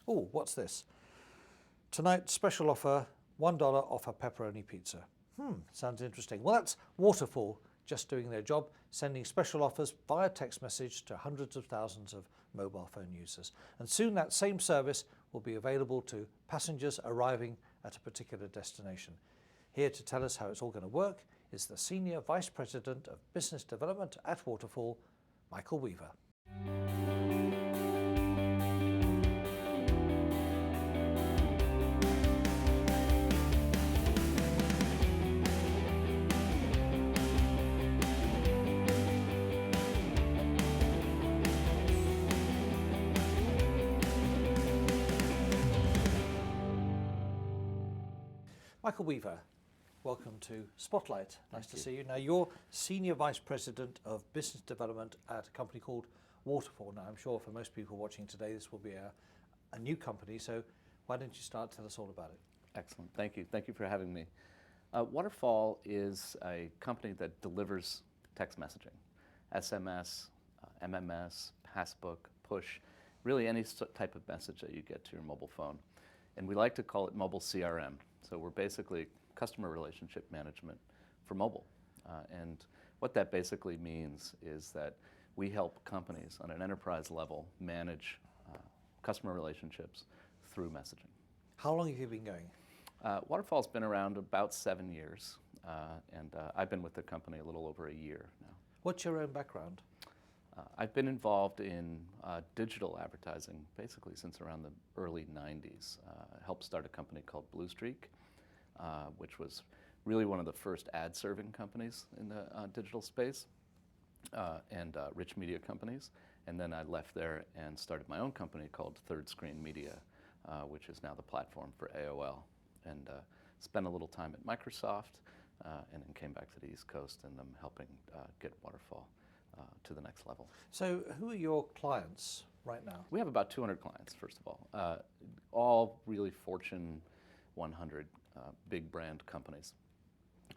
Oh, what's this? Tonight, special offer, $1 off a pepperoni pizza. Sounds interesting. Well, that's Waterfall just doing their job, sending special offers via text message to hundreds of thousands of mobile phone users. And soon that same service will be available to passengers arriving at a particular destination. Here to tell us how it's all going to work is the Senior Vice President of Business Development at Waterfall, Michael Weaver. Michael Weaver, welcome to Spotlight. Nice to see you. Now, you're Senior Vice President of Business Development at a company called Waterfall. Now, I'm sure for most people watching today, this will be a new company, so why don't you start, tell us all about it. Excellent, thank you. Thank you for having me. Waterfall is a company that delivers text messaging, SMS, MMS, passbook, push, really any type of message that you get to your mobile phone. And we like to call it mobile CRM. So we're basically customer relationship management for mobile. And what that basically means is that we help companies on an enterprise level manage customer relationships through messaging. How long have you been going? Waterfall's been around about 7 years, and I've been with the company a little over a year now. What's your own background? I've been involved in digital advertising basically since around the early 90s. I helped start a company called Blue Streak, which was really one of the first ad-serving companies in the digital space, and rich media companies. And then I left there and started my own company called Third Screen Media, which is now the platform for AOL. And spent a little time at Microsoft, and then came back to the East Coast, and I'm helping get Waterfall to the next level. So who are your clients right now? We have about 200 clients, first of all really Fortune 100 big brand companies.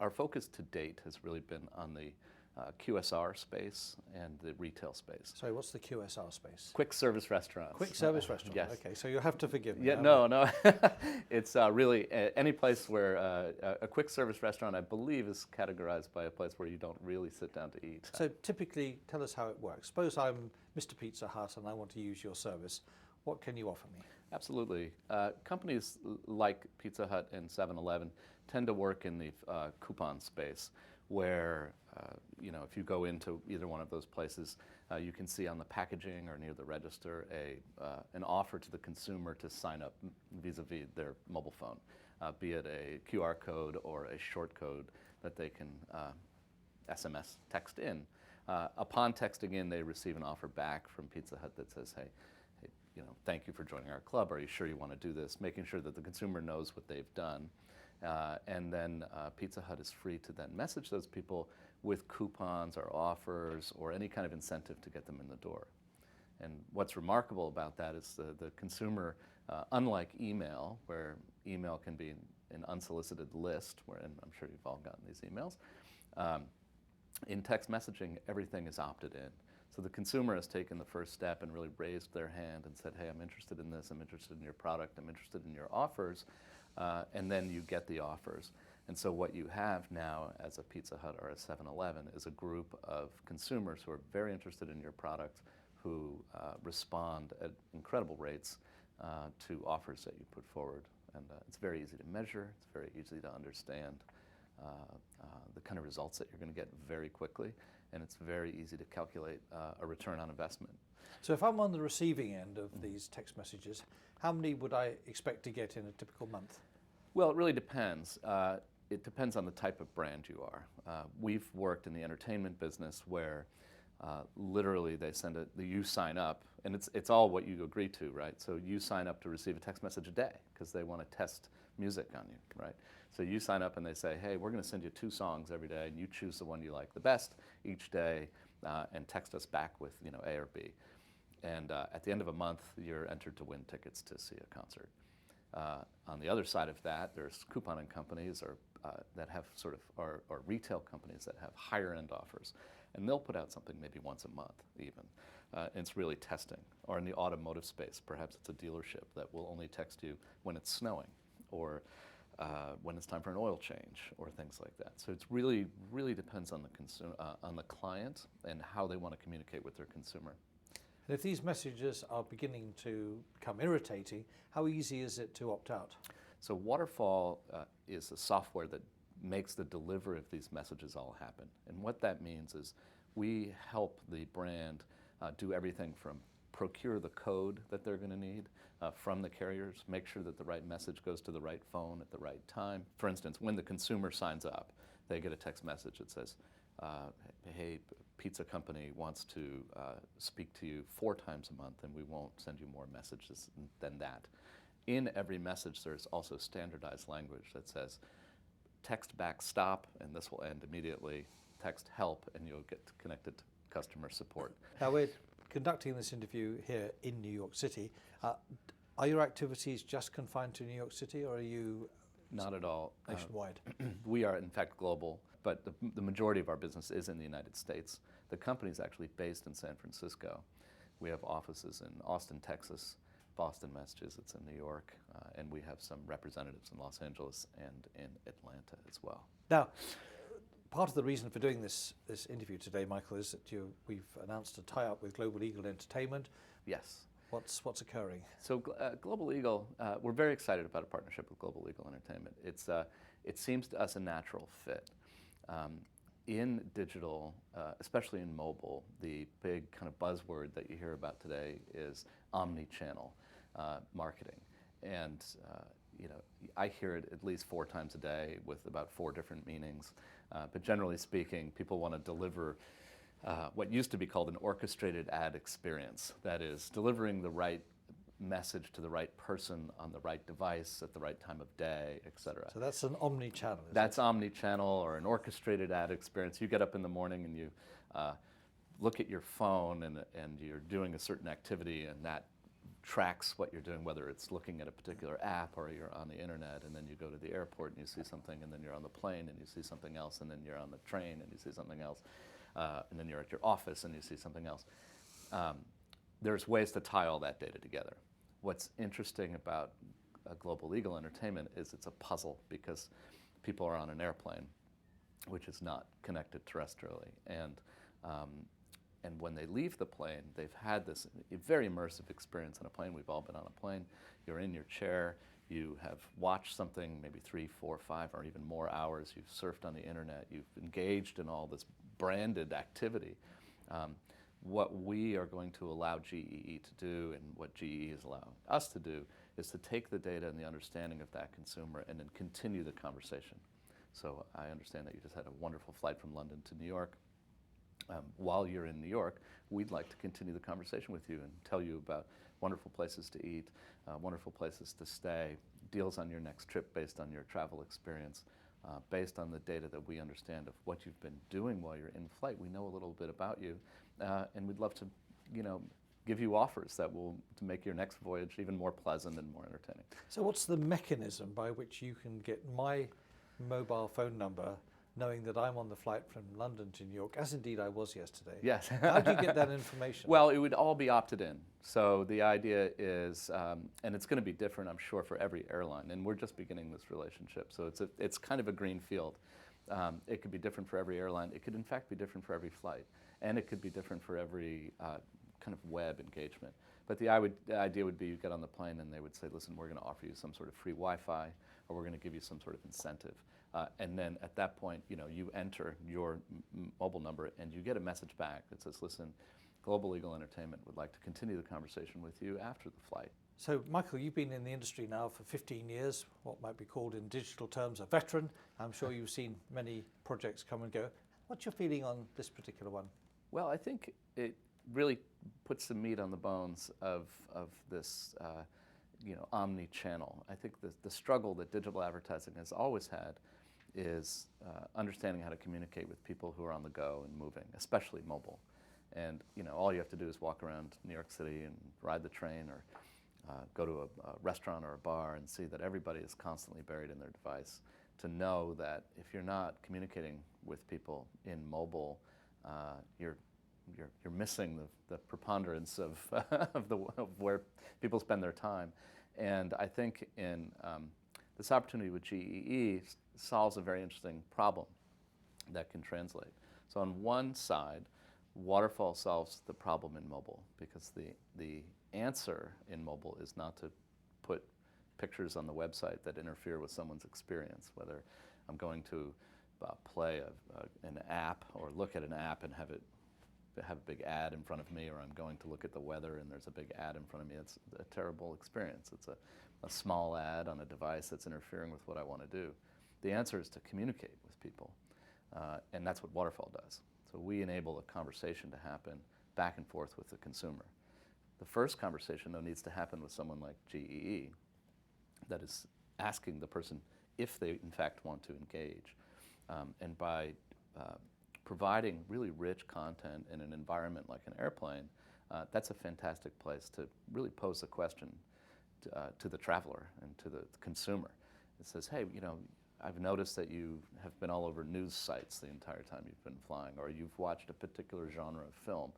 Our focus to date has really been on the QSR space and the retail space. Sorry, what's the QSR space? Quick service restaurants. Quick service restaurant. Yes. Okay, so you'll have to forgive me. Yeah, no. It's really any place where a quick service restaurant, I believe, is categorized by a place where you don't really sit down to eat. So typically, tell us how it works. Suppose I'm Mr. Pizza Hut and I want to use your service. What can you offer me? Absolutely. Companies like Pizza Hut and 7-Eleven tend to work in the coupon space, where if you go into either one of those places, you can see on the packaging or near the register an offer to the consumer to sign up vis-a-vis their mobile phone, be it a QR code or a short code that they can SMS text in. Upon texting in, they receive an offer back from Pizza Hut that says, hey, thank you for joining our club. Are you sure you want to do this? Making sure that the consumer knows what they've done. And then Pizza Hut is free to then message those people with coupons or offers or any kind of incentive to get them in the door. And what's remarkable about that is the consumer, unlike email, where email can be an unsolicited list, and I'm sure you've all gotten these emails, in text messaging, everything is opted in. So the consumer has taken the first step and really raised their hand and said, hey, I'm interested in this, I'm interested in your product, I'm interested in your offers, and then you get the offers. And so what you have now as a Pizza Hut or a 7-Eleven is a group of consumers who are very interested in your product, who respond at incredible rates to offers that you put forward. And it's very easy to measure, it's very easy to understand the kind of results that you're going to get very quickly, and it's very easy to calculate a return on investment. So if I'm on the receiving end of these text messages, how many would I expect to get in a typical month? Well, it really depends. It depends on the type of brand you are. We've worked in the entertainment business where literally they you sign up, and it's all what you agree to, right? So you sign up to receive a text message a day because they want to test music on you, right? So you sign up and they say, hey, we're going to send you 2 songs every day, and you choose the one you like the best each day, and text us back with A or B. And at the end of a month, you're entered to win tickets to see a concert. On the other side of that, there's couponing companies that have or retail companies that have higher end offers, and they'll put out something maybe once a month even. it's really testing. Or in the automotive space, perhaps it's a dealership that will only text you when it's snowing, or when it's time for an oil change, or things like that. So it's really depends on the client and how they want to communicate with their consumer. And if these messages are beginning to become irritating, how easy is it to opt out? So Waterfall is a software that makes the delivery of these messages all happen. And what that means is we help the brand do everything from procure the code that they're going to need from the carriers, make sure that the right message goes to the right phone at the right time. For instance, when the consumer signs up, they get a text message that says, hey, pizza company wants to speak to you 4 times a month, and we won't send you more messages than that. In every message, there's also standardized language that says, text back stop, and this will end immediately. Text help, and you'll get connected to customer support. Now, we're conducting this interview here in New York City. Are your activities just confined to New York City, or are you Not at all. nationwide? We are, in fact, global, but the majority of our business is in the United States. The company is actually based in San Francisco. We have offices in Austin, Texas, Boston, Massachusetts, and New York, and we have some representatives in Los Angeles and in Atlanta as well. Now, part of the reason for doing this interview today, Michael, is that we've announced a tie-up with Global Eagle Entertainment. Yes. What's occurring? So Global Eagle, we're very excited about a partnership with Global Eagle Entertainment. It seems to us a natural fit. In digital, especially in mobile, the big kind of buzzword that you hear about today is omni-channel marketing. And I hear it at least 4 times a day with about 4 different meanings. But generally speaking, people want to deliver what used to be called an orchestrated ad experience. That is, delivering the right message to the right person on the right device at the right time of day, et cetera. So that's an omni-channel. That's omni-channel or an orchestrated ad experience. You get up in the morning and you look at your phone and you're doing a certain activity, and that tracks what you're doing, whether it's looking at a particular app or you're on the internet, and then you go to the airport and you see something, and then you're on the plane and you see something else, and then you're on the train and you see something else, and then you're at your office and you see something else. There's ways to tie all that data together. What's interesting about Global Eagle Entertainment is it's a puzzle, because people are on an airplane, which is not connected terrestrially, and when they leave the plane, they've had this very immersive experience on a plane. We've all been on a plane. You're in your chair. You have watched something maybe 3, 4, 5, or even more hours. You've surfed on the internet. You've engaged in all this branded activity. What we are going to allow GEE to do, and what GEE is allowing us to do, is to take the data and the understanding of that consumer and then continue the conversation. So I understand that you just had a wonderful flight from London to New York. While you're in New York, we'd like to continue the conversation with you and tell you about wonderful places to eat, wonderful places to stay, deals on your next trip based on your travel experience, based on the data that we understand of what you've been doing while you're in flight. We know a little bit about you, and we'd love to, give you offers that will to make your next voyage even more pleasant and more entertaining. So what's the mechanism by which you can get my mobile phone number, knowing that I'm on the flight from London to New York, as indeed I was yesterday? Yes. How do you get that information? Well, it would all be opted in. So the idea is, and it's going to be different, I'm sure, for every airline. And we're just beginning this relationship. So it's kind of a green field. It could be different for every airline. It could, in fact, be different for every flight. And it could be different for every kind of web engagement. But the idea would be you get on the plane and they would say, listen, we're going to offer you some sort of free Wi-Fi, or we're going to give you some sort of incentive. And then at that point, you enter your mobile number and you get a message back that says, listen, Global Eagle Entertainment would like to continue the conversation with you after the flight. So, Michael, you've been in the industry now for 15 years, what might be called in digital terms a veteran. I'm sure you've seen many projects come and go. What's your feeling on this particular one? Well, I think it really puts the meat on the bones of this omni-channel. I think the struggle that digital advertising has always had is understanding how to communicate with people who are on the go and moving, especially mobile. And all you have to do is walk around New York City and ride the train, or go to a restaurant or a bar and see that everybody is constantly buried in their device, to know that if you're not communicating with people in mobile, you're you're missing the preponderance of, of where people spend their time. And I think in this opportunity with GEE solves a very interesting problem that can translate. So on one side, Waterfall solves the problem in mobile, because the answer in mobile is not to put pictures on the website that interfere with someone's experience, whether I'm going to play an app or look at an app and have a big ad in front of me, or I'm going to look at the weather and there's a big ad in front of me. It's a terrible experience. It's a small ad on a device that's interfering with what I want to do. The answer is to communicate with people, and that's what Waterfall does. So we enable a conversation to happen back and forth with the consumer. The first conversation, though, needs to happen with someone like GEE, that is asking the person if they in fact want to engage. And by providing really rich content in an environment like an airplane, that's a fantastic place to really pose a question to the traveler and to the consumer. It says, hey, you know, I've noticed that you have been all over news sites the entire time you've been flying, or you've watched a particular genre of film.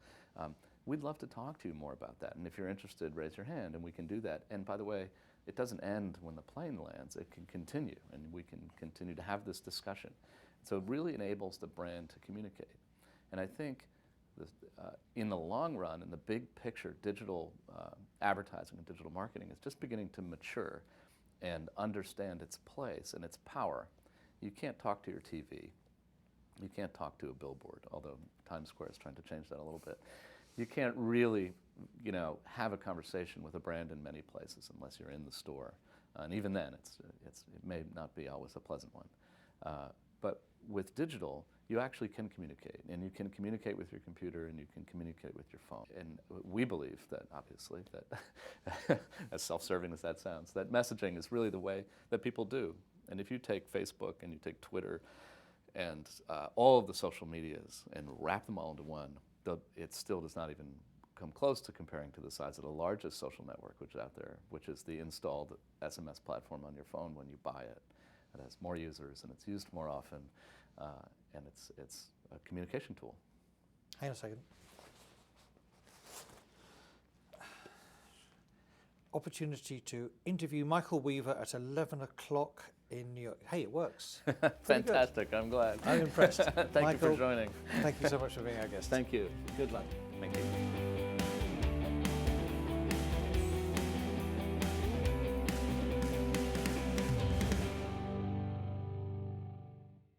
We'd love to talk to you more about that. And if you're interested, raise your hand and we can do that. And by the way, it doesn't end when the plane lands. It can continue, and we can continue to have this discussion. So it really enables the brand to communicate. And I think in the long run, in the big picture, digital advertising and digital marketing is just beginning to mature and understand its place and its power. You can't talk to your TV. You can't talk to a billboard, although Times Square is trying to change that a little bit. You can't really, you know, have a conversation with a brand in many places unless you're in the store. And even then, it may not be always a pleasant one. But with digital, you actually can communicate, and you can communicate with your computer, and you can communicate with your phone. And we believe that, obviously, that as self-serving as that sounds, that messaging is really the way that people do. And if you take Facebook and you take Twitter and all of the social medias and wrap them all into one, it still does not even come close to comparing to the size of the largest social network which is out there, which is the installed SMS platform on your phone when you buy it. It has more users and it's used more often, and it's a communication tool. Hang on a second. Opportunity to interview Michael Weaver at 11 o'clock in New York. Hey, it works. Fantastic, I'm glad. I'm impressed. Thank Michael, you for joining. Thank you so much for being our guest. Thank you. Good luck. Thank you.